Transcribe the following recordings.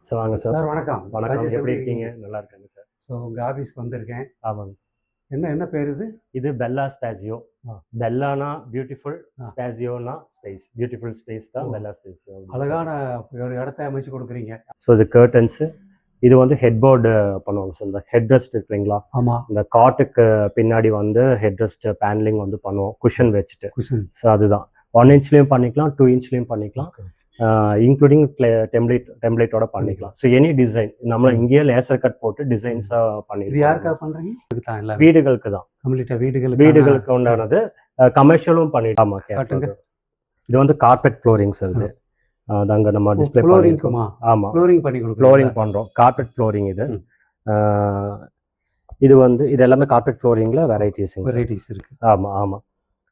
So வாங்க sir. Sir வணக்கம். வணக்கம். ராஜேஷ் எப்படி இருக்கீங்க? நல்லா இருக்கேங்க சார். ஸோ உங்கள் ஆஃபீஸ்க்கு வந்திருக்கேன். ஆமாங்க. என்ன என்ன பேர் இது? இது பெல்லா ஸ்பேசியோ. பெல்லானா பியூட்டிஃபுல், ஆ. ஸ்பேசியோனா ஸ்பேஸ். பியூட்டிஃபுல் ஸ்பேஸ் தான் பெல்லா ஸ்பேசியோ. அழகான ஒரு இடத்த அமைச்சு கொடுக்குறீங்க. ஸோ இது கர்டன்ஸு. இது வந்து ஹெட் போர்டு பண்ணுவாங்க சார். இந்த ஹெட் ரெஸ்ட் இருக்குங்களா? ஆமாம். இந்த காட்டுக்கு பின்னாடி வந்து ஹெட் ரெஸ்ட் பேனலிங் வந்து பண்ணுவோம் குஷன் வச்சுட்டு. குஷன். ஸோ அதுதான் 1 இன்ச்லேயும் பண்ணிக்கலாம், 2 இன்ச்லேயும் பண்ணிக்கலாம், இன்க்ளூடிங் டெம்ப்ளேட்டோட பண்ணிக்கலாம். ஸோ எனி டிசைன் நம்மள இங்கேயே லேசர் கட் போட்டு டிசைன்ஸாக இது பண்ணிக்கலாம். யாருக்காக பண்ணுறீங்க? வீடுகளுக்கு தான். கம்ப்ளீட்டாக வீடுகளுக்கு உண்டானது. கமர்ஷியலும் பண்ணிட்டு. ஆமாம். இது வந்து கார்பெட் ஃப்ளோரிங் சார். இது அங்கே நம்ம டிஸ்பிளே ஃப்ளோரிங்குமா? ஆமாம், ஃப்ளோரிங் பண்ணி கொடுக்குறோம். ஃப்ளோரிங் பண்ணுறோம். கார்பெட் ஃப்ளோரிங் இது. இது வந்து இது எல்லாமே கார்பெட் ஃப்ளோரிங்கில் வெரைட்டிஸ் இருக்குது. ஆமாம் ஆமாம்.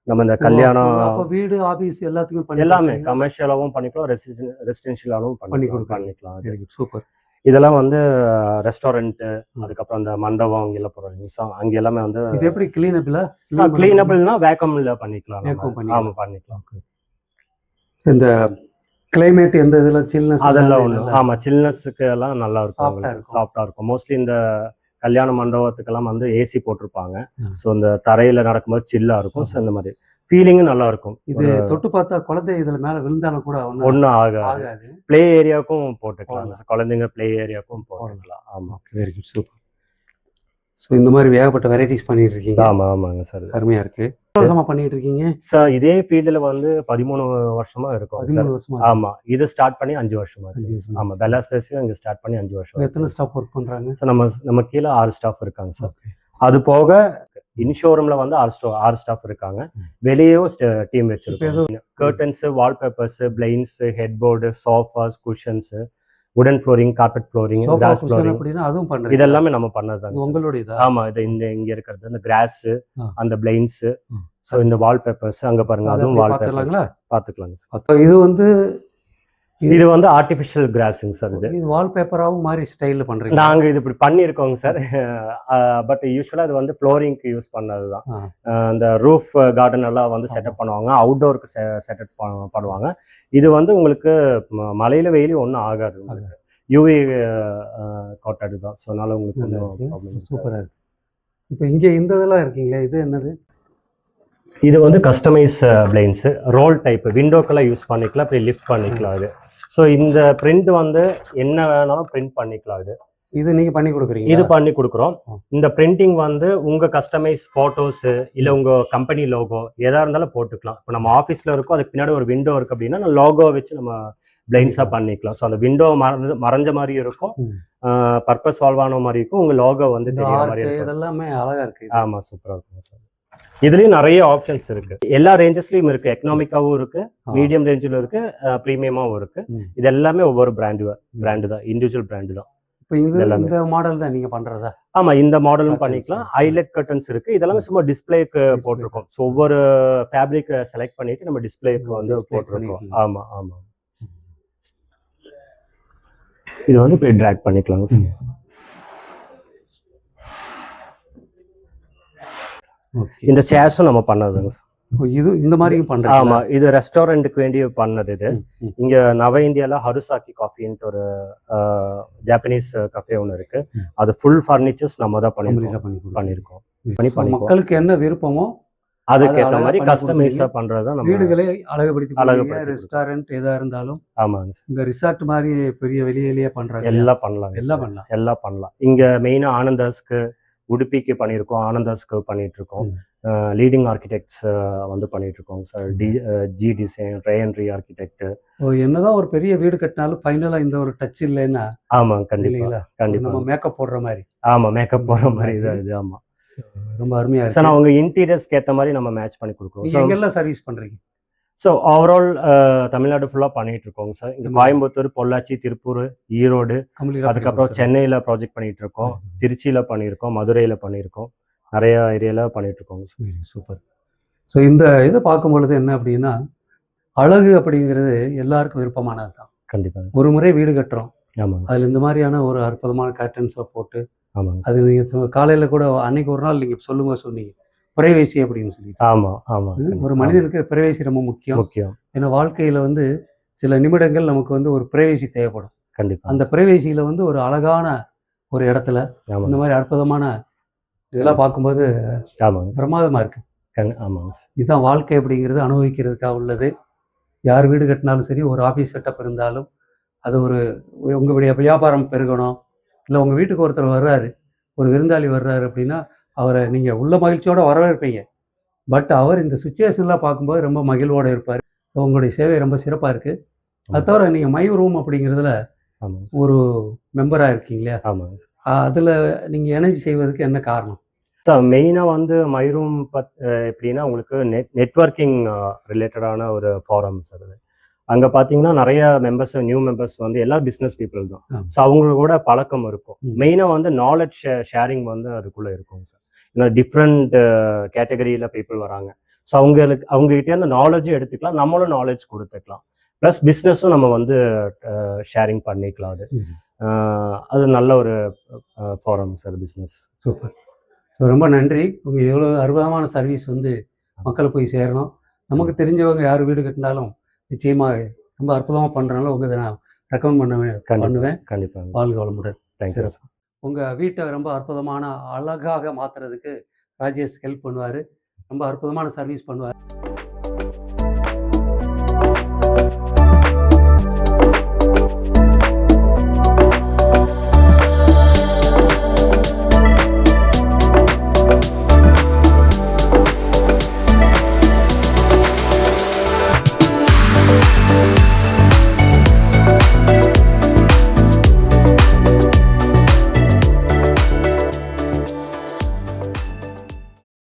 நம்ம இந்த கல்யாணம், வீடு, ஆஃபீஸ் எல்லாத்துக்குமே எல்லாமே கமர்ஷியலாகவும் பண்ணிக்கலாம், ரெசிடென்ஷியலாகவும் பண்ணிக்கலாம். சூப்பர். இதெல்லாம் வந்து ரெஸ்டாரண்ட்டு, அதுக்கப்புறம் அந்த மண்டபம் அங்கெல்லாம் போகிறோம். அங்கே எல்லாமே வந்து இது எப்படி கிளீனபிளா? கிளீனபிள்னா வேக்கமில் பண்ணிக்கலாம். ஆமாம், பண்ணிக்கலாம். இந்த கிளைமேட் எந்த இதில் சில்னஸ் அதெல்லாம் ஒன்று. ஆமாம், சில்னஸுக்கு எல்லாம் நல்லா இருக்கும், சாஃப்டாக இருக்கும். மோஸ்ட்லி இந்த கல்யாண மண்டபத்துக்கெல்லாம் வந்து ஏசி போட்டிருப்பாங்க. ஸோ இந்த தரையில் நடக்கும்போது சில்லாக இருக்கும். ஸோ இந்த மாதிரி ஃபீலிங்கும் நல்லா இருக்கும். இது தொட்டு பார்த்தா குழந்தை இதில் மேலே விழுந்தாலும் கூட ஒன்றும் ஆகாது. ப்ளே ஏரியாவுக்கும் போட்டுக்கலாம். குழந்தைங்க ப்ளே ஏரியாவுக்கும் போட்டுக்கலாம். ஆமாம். Very good, super. ஸோ இந்த மாதிரி ஏகப்பட்ட வெரைட்டிஸ் பண்ணிட்டு இருக்கீங்க. ஆமாங்க சார். அருமையாக இருக்குது. வருஷமாக பண்ணிட்டு இருக்கீங்க சார்? இதே ஃபீல்டில் வந்து 13 வருஷமா இருக்கும். 13 வருஷமா? ஆமாம். இது ஸ்டார்ட் பண்ணி 5 வருஷமா. ஆமாம், பெல்லா ஸ்பேஸையும் இங்கே ஸ்டார்ட் பண்ணி 5 வருஷம். எத்தனை ஸ்டாஃப் ஒர்க் பண்ணுறாங்க சார்? நம்ம கீழே 6 ஸ்டாஃப் இருக்காங்க சார். அது போக இன்ஷோரூம்ல வந்து 6 ஸ்டாஃப் இருக்காங்க. வெளியேயும் டீம் வச்சிருக்கோம். Curtains, wallpapers, blinds, head board, sofas, cushions, wooden flooring, carpet flooring, grass flooring, அதுவும் பண்றீங்க. இது எல்லாமே நம்ம பண்ணதுதாங்க. உங்களுடையதா? ஆமா. இது இங்க இருக்கிறது அந்த கிராஸ், அந்த பிளைன்ஸ், ஸோ இந்த வால்பேப்பர்ஸ் அங்கே பாருங்க, அதுவும் வால்பேப்பர்ஸ் பார்த்துக்கலாங்க சார். இது வந்து ஆர்டிஃபிஷியல் கிராஸுங்க சார். இது வால்பேப்பராகவும் மாதிரி ஸ்டைலில் பண்ணுறீங்க? நாங்கள் இது இப்படி பண்ணியிருக்கோங்க சார். பட் யூஸ்வலாக இது வந்து ஃப்ளோரிங்க்கு யூஸ் பண்ணது தான். இந்த ரூஃப் கார்டன் எல்லாம் வந்து செட்டப் பண்ணுவாங்க, அவுட்டோருக்கு செட்டப் பண்ணுவாங்க. இது வந்து உங்களுக்கு மழையில வெயிலும் ஒன்றும் ஆகாது. உங்களுக்கு யூவி காட்டட் தான். ஸோ அதனால உங்களுக்கு ஒன்றும் சூப்பராக இருக்குது. இப்போ இங்கே இந்த இதெல்லாம் இருக்கீங்களே, இது என்னது? இது வந்து கஸ்டமைஸ் பிளைன்ஸு, ரோல் டைப், விண்டோக்கெல்லாம் யூஸ் பண்ணிக்கலாம், அப்படி லிஃப்ட் பண்ணிக்கலாம். இது ஸோ இந்த பிரிண்ட் வந்து என்ன வேணாலும் பிரிண்ட் பண்ணிக்கலாம். இது நீங்கள் பண்ணி கொடுக்குறீங்க? இது பண்ணி கொடுக்குறோம். இந்த பிரிண்டிங் வந்து உங்கள் கஸ்டமைஸ் ஃபோட்டோஸு இல்லை உங்கள் கம்பெனி லோகோ எதாக இருந்தாலும் போட்டுக்கலாம். இப்போ நம்ம ஆஃபீஸில் இருக்கோம், அதுக்கு பின்னாடி ஒரு விண்டோ இருக்குது அப்படின்னா நம்ம லோகோ வச்சு நம்ம பிளைன்ஸாக பண்ணிக்கலாம். ஸோ அந்த விண்டோ மறைஞ்ச மாதிரி இருக்கும், பர்பஸ் சால்வ் ஆன மாதிரி இருக்கும், உங்கள் லோகோ வந்து தெரியாத மாதிரி இருக்கும். இதெல்லாமே அழகாக இருக்குது. ஆமாம், சூப்பராக இருக்கும் சார். இதுலயும் நிறைய ஆப்ஷன்ஸ் இருக்கு. எல்லா ரேஞ்சஸ்லயும் இருக்கு. எக்கனாமிக்காவும் இருக்கு, மீடியம் ரேஞ்சிலும் இருக்கு, பிரீமியமாவும் இருக்கு. இது எல்லாமே ஒவ்வொரு பிராண்டு தான், இண்டிவிஜுவல் பிராண்டு தான். இந்த மாடல் தான் நீங்க பண்றதா? ஆமா, இந்த மாடலும் பண்ணிக்கலாம். ஹைலைட் கர்டன்ஸ் இருக்கு. இதெல்லாமே சும்மா டிஸ்பிளேக்கு போட்டிருக்கோம். ஸோ ஒவ்வொரு ஃபேப்ரிக் செலக்ட் பண்ணிட்டு நம்ம டிஸ்பிளேக்கு வந்து போட்டிருக்கோம். ஆமா ஆமா. இது வந்து போய் ட்ராக் பண்ணிக்கலாம். இந்த சேர்ஸும் நம்ம பண்ணதுங்க. இது இந்த மாதிரியும் பண்றோம். ஆமா, இது ரெஸ்டாரண்ட்டுக்கு வேண்டி பண்ணது. இது இங்க நவ இந்தியால ஹருசாக்கி காஃபின்ட்டு ஒரு ஜாப்பனீஸ் கஃபே ஒன்று இருக்கு. அது ஃபுல் ஃபர்னிச்சர்ஸ் நம்ம தான் பண்ணியிருக்கோம். மக்களுக்கு என்ன விருப்பமோ அதுக்கேற்ற மாதிரி கஸ்டமைஸா பண்றதா நம்ம வீடுகளை அழகுபடுத்தி ரெஸ்டாரண்ட் எதா இருந்தாலும். ஆமாங்க சார். இந்த ரிசார்ட் மாதிரி பெரிய வெளியிலேயே பண்றாங்க. எல்லாம் பண்ணலாம். இங்க மெயினா ஆனந்தாஸ்க்கு, உடுப்பிக்கு பண்ணியிருக்கோம், ஆனந்தாஸ்க்கு பண்ணிட்டு இருக்கோம். லீடிங் ஆர்கிடெக்ட்ஸ் வந்து பண்ணிட்டு இருக்கோம் சார். ஜி டிசைன், ரேயன்ரி ஆர்கிடெக்ட். என்னதான் ஒரு பெரிய வீடு கட்டினாலும் ஃபைனலா இந்த ஒரு டச் இல்லைன்னா. ஆமா, கண்டிப்பா நம்ம மேக்கப் போடுற மாதிரி. ஆமா, மேக்கப் போடுற மாதிரி தான் இது. ஆமா, ரொம்ப அருமையா இருக்கு. சார் அவங்க இன்டீரியர்ஸ்க்கு ஏற்ற மாதிரி நம்ம மேட்ச் பண்ணி கொடுக்குறோம். எங்கெல்லாம் சர்வீஸ் பண்றீங்க? ஸோ ஓவரால் தமிழ்நாடு ஃபுல்லாக பண்ணிட்டு இருக்கோங்க சார். இங்கே கோயம்புத்தூர், பொள்ளாச்சி, திருப்பூர், ஈரோடு, அதுக்கப்புறம் சென்னையில் ப்ராஜெக்ட் பண்ணிட்டு இருக்கோம், திருச்சியில் பண்ணியிருக்கோம், மதுரையில் பண்ணியிருக்கோம், நிறைய ஏரியாவில் பண்ணிட்டு இருக்கோங்க சார். சூப்பர். ஸோ இந்த இதை பார்க்கும் பொழுது என்ன அப்படின்னா, அழகு அப்படிங்கிறது எல்லாருக்கும் விருப்பமானது தான். கண்டிப்பாக. ஒரு முறை வீடு கட்டுறோம். ஆமாங்க. அதில் இந்த மாதிரியான ஒரு அற்புதமான கர்டன்ஸை போட்டு. ஆமாங்க. அது நீங்கள் காலையில் கூட அன்னைக்கு ஒரு நாள் நீங்கள் சொன்னீங்க பிரைவேசி அப்படின்னு சொல்லி. ஆமா ஆமா. ஒரு மனிதனுக்கு பிரைவேசி ரொம்ப முக்கியம். ஏன்னா வாழ்க்கையில வந்து சில நிமிடங்கள் நமக்கு வந்து ஒரு பிரைவேசி தேவைப்படும். கண்டிப்பாக. அந்த பிரைவேசியில் வந்து ஒரு அழகான ஒரு இடத்துல இந்த ஆமாங்க. மாதிரி அற்புதமான இதெல்லாம் பார்க்கும்போது ஆமாங்க. பிரமாதமாக இருக்குது. ஆமாங்க. இதுதான் வாழ்க்கை அப்படிங்கிறது அனுபவிக்கிறதுக்காக உள்ளது. யார் வீடு கட்டினாலும் சரி, ஒரு ஆஃபீஸ் செட்டப் இருந்தாலும், அது ஒரு உங்களுடைய வியாபாரம் பெருகணும், இல்லை உங்கள் வீட்டுக்கு ஒருத்தர் வர்றாரு, ஒரு விருந்தாளி வர்றாரு அப்படின்னா, அவரை நீங்கள் உள்ள மகிழ்ச்சியோடு வரவேற்பீங்க. பட் அவர் இந்த சுச்சுவேஷன்லாம் பார்க்கும்போது ரொம்ப மகிழ்வோடு இருப்பார். ஸோ உங்களுடைய சேவை ரொம்ப சிறப்பாக இருக்குது. அது தவிர நீங்கள் மை ரூம் அப்படிங்கிறதுல ஆமாங்க. ஒரு மெம்பராக இருக்கீங்க இல்லையா? ஆமாங்க. அதில் நீங்கள் இணைஞ்சு செய்வதற்கு என்ன காரணம்? மெயினாக வந்து மை ரூம் எப்படின்னா உங்களுக்கு நெட்வொர்க்கிங் ரிலேட்டடான ஒரு ஃபாரம் சார் அது. அங்கே பார்த்தீங்கன்னா நிறைய நியூ மெம்பர்ஸ் வந்து எல்லா பிஸ்னஸ் பீப்புள் தான். ஸோ அவங்களோட பழக்கம் இருக்கும். மெயினாக வந்து நாலேஜ் ஷேரிங் வந்து அதுக்குள்ளே இருக்கும் சார். ஏன்னா டிஃப்ரெண்ட் கேட்டகரியில் பீப்புள் வராங்க. ஸோ அவங்ககிட்ட அந்த நாலேஜும் எடுத்துக்கலாம், நம்மளும் நாலேஜ் கொடுத்துக்கலாம். ப்ளஸ் பிஸ்னஸும் நம்ம வந்து ஷேரிங் பண்ணிக்கலாம். அது நல்ல ஒரு forum sir business. Super. So ரொம்ப நன்றி. உங்கள் எவ்வளோ அற்புதமான சர்வீஸ் வந்து மக்களுக்கு போய் சேரணும். நமக்கு தெரிஞ்சவங்க யார் வீடு கட்டினாலும் நிச்சயமாக ரொம்ப அற்புதமாக பண்ணுறனால உங்களை நான் ரெக்கமெண்ட் பண்ணுவேன். கண்டிப்பாக. வாழ்க வளமுடன். தேங்க்யூ. உங்கள் வீட்டை ரொம்ப அற்புதமான அழகாக மாற்றுறதுக்கு ராஜேஷ் ஹெல்ப் பண்ணுவார். ரொம்ப அற்புதமான சர்வீஸ் பண்ணுவார்.